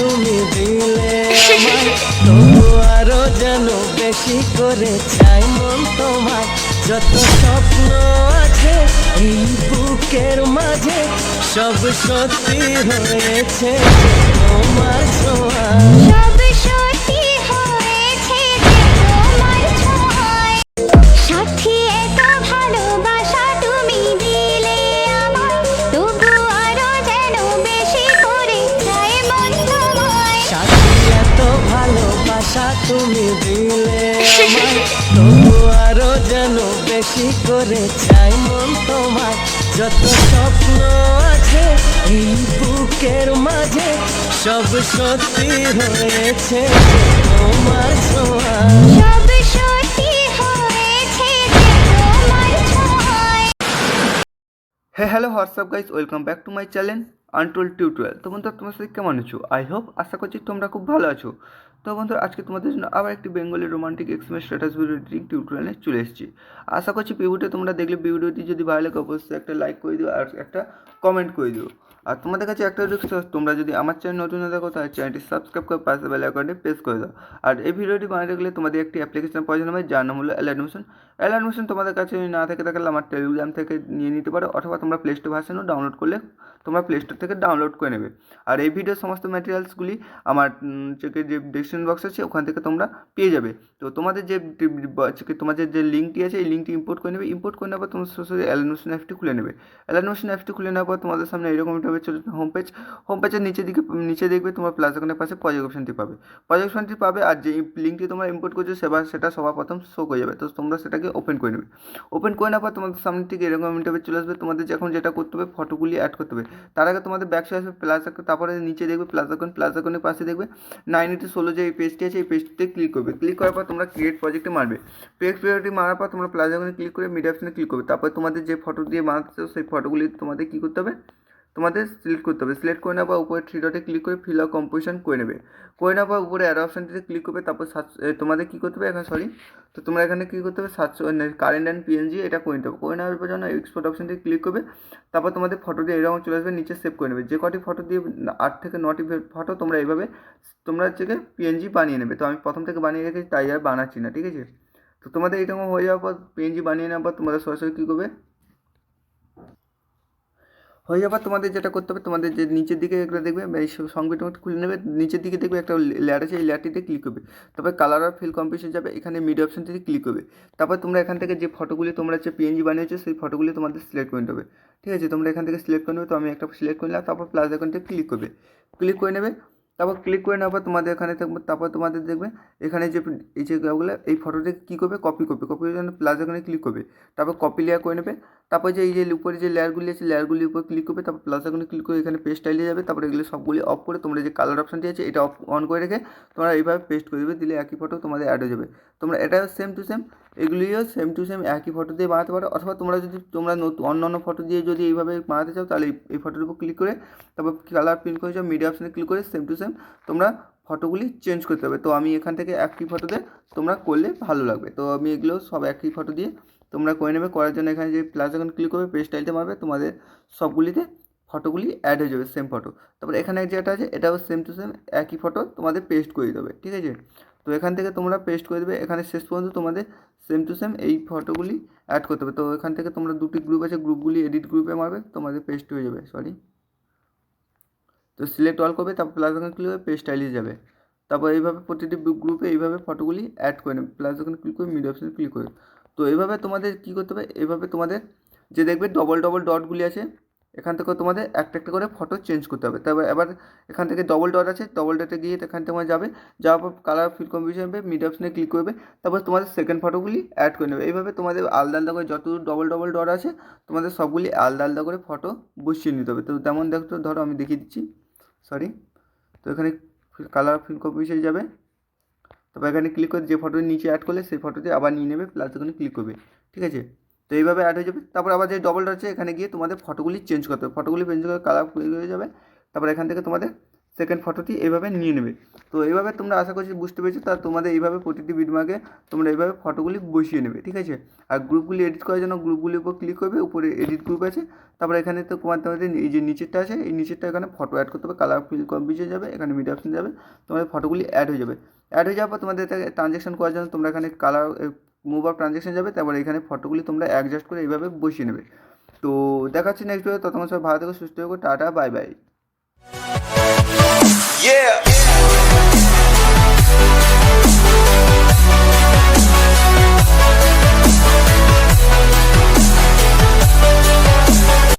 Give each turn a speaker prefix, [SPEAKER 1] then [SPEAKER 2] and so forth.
[SPEAKER 1] তুমি দিলে আমায়, তবু আরো যেন বেশি করে চাই মন তোমায়। যত স্বপ্ন আছে এই বুকের মাঝে, সব সত্যি হয়েছে তোমার ছোঁয়ায়।
[SPEAKER 2] সব সত্যি হয়েছে যে তোমার ছোঁয়ায়। সাথী এত ভালোবাসা তুমি দিলে আমায়, তবু আরো যেন বেশি করে চাই মন তোমায়।
[SPEAKER 1] সাথী এত ভালোবাসা তুমি দিলে আমায়, তবু আরো যেন বেশি করে চাই মন তোমায়। যত স্বপ্ন আছে এই বুকের মাঝে, সব সত্যি হয়েছে তোমার ছোঁয়ায়।
[SPEAKER 2] সব সত্যি হয়েছে যে তোমার ছোঁয়ায়।
[SPEAKER 3] Hello WhatsApp guys, welcome back to my channel untold tutorial. তো বন্ধুরা, তোমার সাথে কেমন আছো? আই হোপ, আশা করছি তোমরা খুব ভালো আছো। তো বন্ধুরা, আজকে তোমাদের জন্য আবার একটি Bengali romantic Xmas status video editing টিউটোরিয়ালে চলে এসেছি। আশা করছি ভিডিওটা তোমরা দেখলে ভিডিওটি যদি ভালো লাগে অবশ্যই একটা লাইক করে দিও আর একটা কমেন্ট করে দিও। আর তোমাদের কাছে একটা রিকোয়েস্ট, তোমরা যদি আমার চ্যানেল নতুন হয়ে থাকো তাহলে চ্যানেলটি সাবস্ক্রাইব করে পাশে বেল আইকনটি প্রেস করে দাও। আর এই ভিডিওটি বানাতে গেলে তোমাদের একটি অ্যাপ্লিকেশন প্রয়োজন হবে, যার নাম হলো অ্যাডমিশন। অ্যাডমিশন তোমাদের কাছে না থেকে থাকলে আমার টেলিগ্রাম থেকে নিয়ে নিতে পারো, অথবা তোমরা প্লে স্টোর ভার্সনও ডাউনলোড করলে তোমরা প্লে স্টোর থেকে ডাউনলোড করে নেবে। আর এই ভিডিওর সমস্ত ম্যাটেরিয়ালসগুলি আমার যে ডিসক্রিপশন বক্স আছে ওখান থেকে তোমরা পেয়ে যাবে। তো তোমাদের তোমাদের যে লিঙ্কটি আছে এই লিঙ্কটি ইম্পোর্ট করে নেবে। ইম্পোর্ট করে নেওয়ার পর তোমরা সরাসরি অ্যাডমিশন অ্যাপটি খুলে নেবে। অ্যাডমিশন অ্যাপটি খুলে নেওয়ার পর তোমাদের সামনে এরকম হবে চলে হোম পেজের নিচে দেখবে তোমরা প্লাস আইকনের পাশে প্রজেক্ট অপশনটি পাবে। আর যে লিঙ্কটি তোমরা ইম্পোর্ট করছো সেটা সবার প্রথম শো করে যাবে। তো তোমরা সেটাকে ওপেন করে নেবে। ওপেন করে নেওয়ার পর তোমাদের সামনে থেকে এরকম ইন্টারভিউ চলে আসবে। তোমাদের এখন যেটা করতে হবে, ফটোগুলি অ্যাড করতে হবে। তার আগে তোমাদের ব্যাকসে আসবে প্লাস আইকন, তারপরে নিচে দেখবে প্লাস আইকনের পাশে দেখবে 9:16 যে এই পেজটি আছে এই পেজটিতে ক্লিক করবে। ক্লিক করার পর তোমরা ক্রিয়েট প্রজেক্টে মারবে। প্রজেক্টটি মারার পর তোমরা প্লাস আইকনে ক্লিক করে মিডিয়া অপশনে ক্লিক করবে। তারপর তোমাদের যে ফটো দিয়ে বানাতে চাও সেই ফটোগুলি তোমাদের কী করতে হবে, তোমাদের সিলেক্ট করতে হবে। সিলেক্ট করে নেওয়ার পর উপরে 3 ডটে ক্লিক করে ফিল আপ কম্পোজিশন করে নেবে। করে নেওয়ার পর উপরে অ্যারো অপশানটিতে ক্লিক করবে। তারপর তোমাদের কী করতে হবে তো তোমরা এখানে কী করতে হবে, কারেন্ট অ্যান্ড পিএনজি এটা করে নিতে হবে। করে নেওয়ার পর জন্য এক্সপোর্ট অপশানটি ক্লিক করবে। তারপর তোমাদের ফটো দিয়ে এরকম চলে আসবে, নিচে সেভ করে নেবে। যে কটি ফটো দিয়ে 8 থেকে 9টি ফটো তোমরা এইভাবে তোমরা হচ্ছে পিএনজি বানিয়ে নেবে। তো আমি প্রথম থেকে বানিয়ে রেখেছি তাই আর বানাচ্ছি না, ঠিক আছে। তো তোমাদের এরকম হয়ে যাওয়ার পর পিএনজি বানিয়ে নেওয়ার পর তোমাদের সরাসরি কী করবে, হয়ে যাবার তোমাদের যেটা করতে হবে, তোমাদের যে নিচের দিকে একটা দেখবে এই সংবিধান খুলে নেবে। নিচের দিকে দেখবে একটা লেয়ার আছে, এই লেয়ারটিতে ক্লিক করবে। তারপর কালার আর ফিল কম্পোজিশন যাবে, এখানে মিডিয়া অপশনটিতে ক্লিক করবে। তারপর তোমরা এখান থেকে যে ফটোগুলি তোমরা হচ্ছে পিএনজি বানিয়েছো সেই ফটোগুলি তোমাদের সিলেক্ট করে নিতে হবে, ঠিক আছে। তোমরা এখান থেকে সিলেক্ট করে নেবে। তো আমি একটা সিলেক্ট করে নিলাম। তারপর প্লাস আইকনটিতে ক্লিক করবে। ক্লিক করে নেবে। তারপর ক্লিক করে নেওয়ার পর তোমাদের এখানে থাকবে। তারপর তোমাদের দেখবে এখানে যে এই যেগুলো এই ফটোতে কী করবে, কপির জন্য প্লাস এখানে ক্লিক করবে। তারপর কপি লেয়ার করে নেবে। তারপর যে এই যে উপরে যে লেয়ারগুলি আছে লেয়ারগুলির উপর ক্লিক করবে। তারপর প্লাস আইকনে ক্লিক করে এখানে পেস্ট স্টাইলে যাবে। তারপরে এগুলো সবগুলি অফ করে তোমরা যে কালার অপশানটি আছে এটা অন করে রেখে তোমরা এইভাবে পেস্ট করে দেবে। দিলে একই ফটো তোমাদের অ্যাড হয়ে যাবে। তোমরা এটাও সেম টু সেম, এগুলিও সেম টু সেম একই ফটো দিয়ে বানাতে পারো। অথবা তোমরা যদি অন্য ফটো দিয়ে যদি এইভাবে বানাতে চাও তাহলে এই ফটোর উপর ক্লিক করে তারপর কালার প্রিন্ট করে যাও, মিডিয়া অপশানে ক্লিক করে সেম টু সেম তোমরা ফটোগুলি চেঞ্জ করতে হবে। তো আমি এখান থেকে একই ফটোতে তোমরা করলে ভালো লাগবে। তো আমি এগুলো সব একই ফটো দিয়ে তোমরা করে নেবে। করার জন্য এখানে যে প্লাস এখন ক্লিক করবে, পেজ স্টাইলটা মারবে, তোমাদের সবগুলিতে ফটোগুলি অ্যাড হয়ে যাবে, সেম ফটো। তারপর এখানে যেটা আছে এটাও সেম টু সেম একই ফটো তোমাদের পেস্ট করে দেবে, ঠিক আছে। তো এখান থেকে তোমরা পেস্ট করে দেবে। এখানে শেষ পর্যন্ত তোমাদের সেম টু সেম এই ফটোগুলি অ্যাড করতে হবে। তো এখান থেকে তোমরা দুটি গ্রুপ আছে, গ্রুপগুলি এডিট গ্রুপে মারবে, তোমাদের পেস্ট হয়ে যাবে। তো সিলেক্ট অল করবে। তারপর প্লাস আইকনে ক্লিক করে পেজ স্টাইলে যাবে। তারপর এইভাবে প্রতিটি গ্রুপে এইভাবে ফটোগুলি অ্যাড করে নেবে। প্লাস আইকনে ক্লিক করে মিডিয়া অপশনে ক্লিক করে। তো এইভাবে তোমাদের কী করতে হবে, এইভাবে তোমাদের যে দেখবে ডবল ডটগুলি আছে এখান থেকে তোমাদের একটা একটা করে ফটো চেঞ্জ করতে হবে। তারপর এবার এখান থেকে ডবল ডট আছে, ডবল ডটে গিয়ে এখান থেকে যাবে। যাওয়ার পর কালার ফিল কম্বিনেশন হবে, মিডিয়া অপশনে ক্লিক করবে। তারপর তোমাদের সেকেন্ড ফটোগুলি অ্যাড করে নেবে। এইভাবে তোমাদের আলাদা করে যত ডবল ডট আছে তোমাদের সবগুলি আলাদা করে ফটো বসিয়ে নিতে হবে। তো তেমন দেখো, ধরো আমি দেখিয়ে দিচ্ছি। তো এখানে কালার ফিল কম্পোজিশন যাবে। তারপর এখানে ক্লিক করে যে ফটোর নিচে অ্যাড করলে সেই ফটোতে আবার নিয়ে নেবে, প্লাস এখানে ক্লিক করবে, ঠিক আছে। তো এইভাবে অ্যাড হয়ে যাবে। তারপর আবার যে ডবলটা আছে এখানে গিয়ে তোমাদের ফটোগুলি চেঞ্জ করতে হবে। ফটোগুলি চেঞ্জ করে কালার হয়ে যাবে। তারপর এখান থেকে তোমাদের সেকেন্ড ফটোটি এইভাবে নিয়ে নেবে। তো এইভাবে তোমরা আশা করছি বুঝতে পেরেছো। তা তোমাদের এইভাবে প্রতিটি বিটমার্কে তোমরা এইভাবে ফটোগুলি বসিয়ে নেবে, ঠিক আছে। আর গ্রুপগুলি এডিট করার জন্য গ্রুপগুলির উপর ক্লিক করবে, উপরে এডিট গ্রুপ আছে, তারপরে এখানে তো তোমাদের এই যে নিচেরটা আছে, এই নিচেরটা এখানে ফটো অ্যাড করতে হবে, কালার ফিল কম্পিউটার যাবে, এখানে মিডিয়া অপশন যাবে, তোমাদের ফটোগুলি অ্যাড হয়ে যাবে। অ্যাড হয়ে যাওয়ার পর তোমাদের ট্রানজ্যাকশন করার জন্য তোমরা এখানে কালার মুভ আপ ট্রানজ্যাকশন যাবে, তারপরে এখানে ফটোগুলি তোমরা অ্যাডজাস্ট করে এইভাবে বসিয়ে নেবে। তো দেখাচ্ছি নেক্সট ভিডিও, ততক্ষণ সবাই ভালো থেকো, সুস্থ থেকো, টাটা, বাই বাই।
[SPEAKER 4] Yeah.